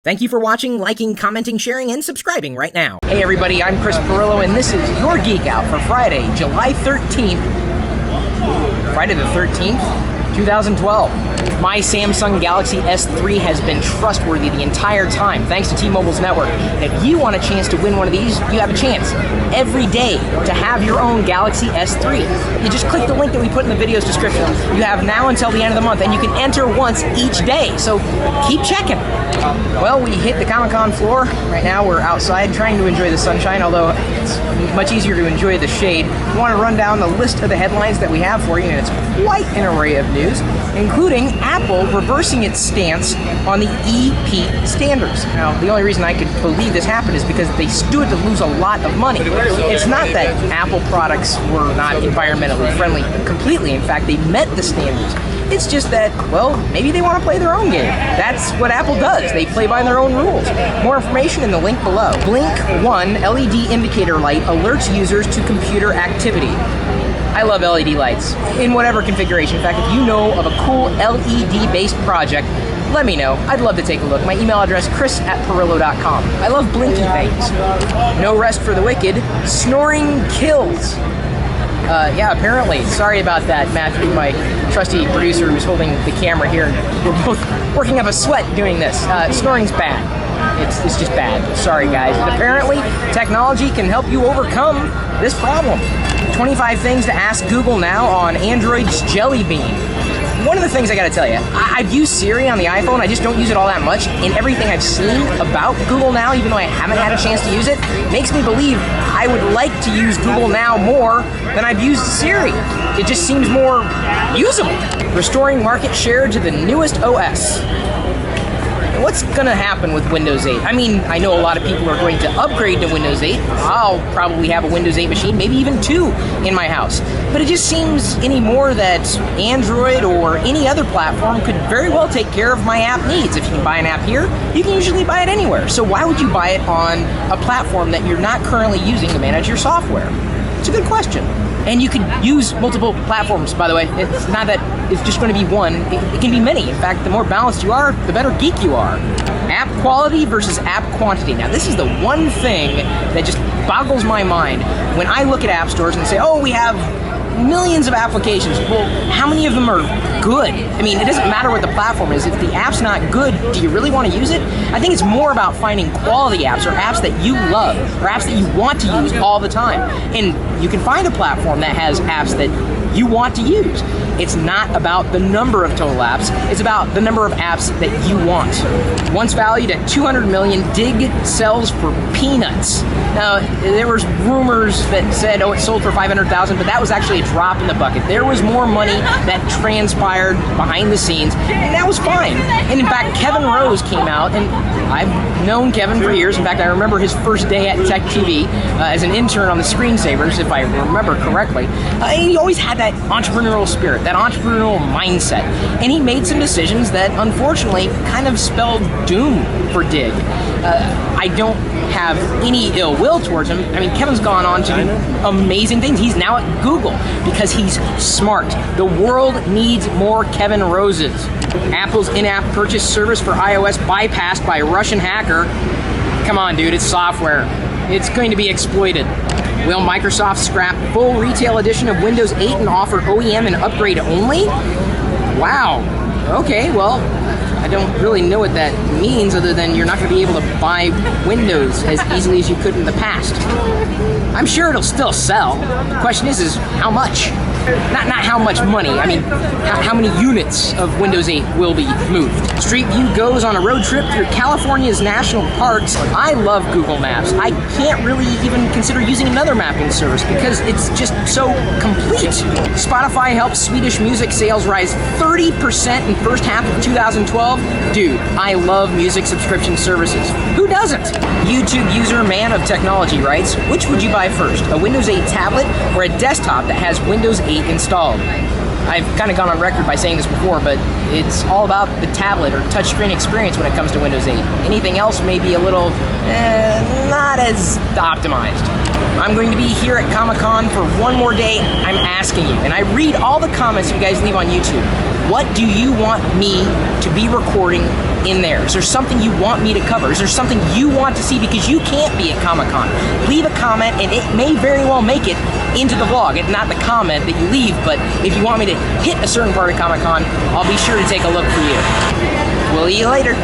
Thank you for watching, liking, commenting, sharing, and subscribing right now. Hey everybody, I'm Chris Pirillo, and this is your Geek Out for Friday, July 13th. Friday the 13th, 2012. My Samsung Galaxy S3 has been trustworthy the entire time, thanks to T-Mobile's network. And if you want a chance to win one of these, you have a chance every day to have your own Galaxy S3. You just click the link that we put in the video's description. You have now until the end of the month, and you can enter once each day, so keep checking. Well, we hit the Comic-Con floor. Right now we're outside trying to enjoy the sunshine, although it's much easier to enjoy the shade. We want to run down the list of the headlines that we have for you, and it's quite an array of news, including Apple reversing its stance on the EPEAT standards. Now, the only reason I could believe this happened is because they stood to lose a lot of money. It's not that Apple products were not environmentally friendly completely. In fact, they met the standards. It's just that, well, maybe they want to play their own game. That's what Apple does. They play by their own rules. More information in the link below. Blink 1 LED indicator light alerts users to computer activity. I love LED lights in whatever configuration. In fact, if you know of a cool LED-based project, let me know. I'd love to take a look. My email address, chris@pirillo.com. I love blinky things. No rest for the wicked. Snoring kills. Yeah, apparently. Sorry about that, Matthew, my trusty producer who's holding the camera here. We're both working up a sweat doing this. Snoring's bad. It's just bad. Sorry, guys. And apparently, technology can help you overcome this problem. 25 things to ask Google now on Android's Jelly Bean. One of the things I gotta tell you, I've used Siri on the iPhone, I just don't use it all that much, and everything I've seen about Google Now, even though I haven't had a chance to use it, makes me believe I would like to use Google Now more than I've used Siri. It just seems more usable. Restoring market share to the newest OS. What's gonna happen with Windows 8? I mean, I know a lot of people are going to upgrade to Windows 8. I'll probably have a Windows 8 machine, maybe even two in my house. But it just seems anymore that Android or any other platform could very well take care of my app needs. If you can buy an app here, you can usually buy it anywhere. So why would you buy it on a platform that you're not currently using to manage your software? It's a good question. And you could use multiple platforms, by the way. It's not that it's just going to be one. It can be many. In fact, the more balanced you are, the better geek you are. App quality versus app quantity. Now, this is the one thing that just boggles my mind when I look at app stores and say, oh, we have millions of applications. Well, how many of them are good? I mean, it doesn't matter what the platform is. If the app's not good, do you really want to use it? I think it's more about finding quality apps or apps that you love or apps that you want to use all the time. And you can find a platform that has apps that you want to use. It's not about the number of total apps. It's about the number of apps that you want. Once valued at 200 million, Digg sells for peanuts. Now, there was rumors that said, oh, it sold for 500,000, but that was actually a drop in the bucket. There was more money that transpired behind the scenes, and that was fine. And in fact, Kevin Rose came out, and I've known Kevin for years. In fact, I remember his first day at Tech TV as an intern on the Screensavers, if I remember correctly. He always had that entrepreneurial spirit, that entrepreneurial mindset. And he made some decisions that, unfortunately, kind of spelled doom for Digg. I don't have any ill will towards him. I mean, Kevin's gone on to do amazing things. He's now at Google because he's smart. The world needs more Kevin Roses. Apple's in-app purchase service for iOS bypassed by a Russian hacker. Come on, dude, it's software. It's going to be exploited. Will Microsoft scrap full retail edition of Windows 8 and offer OEM and upgrade only? Wow. Okay, well, I don't really know what that means other than you're not going to be able to buy Windows as easily as you could in the past. I'm sure it'll still sell. The question is how much? Not how much money. I mean, how many units of Windows 8 will be moved? Street View goes on a road trip through California's national parks. I love Google Maps. I can't really even consider using another mapping service because it's just so complete. Spotify helps Swedish music sales rise 30% in first half of 2012. Dude, I love music subscription services. Who doesn't? YouTube user ManofTechnology writes, which would you buy first, a Windows 8 tablet or a desktop that has Windows 8 installed? I've kind of gone on record by saying this before, but it's all about the tablet or touchscreen experience when it comes to Windows 8. Anything else may be a little, not as optimized. I'm going to be here at Comic-Con for one more day. I'm asking you, and I read all the comments you guys leave on YouTube. What do you want me to be recording in there? Is there something you want me to cover? Is there something you want to see because you can't be at Comic-Con? Leave a comment, and it may very well make it into the vlog. It's not the comment that you leave, but if you want me to hit a certain part of Comic-Con, I'll be sure to take a look for you. We'll see you later.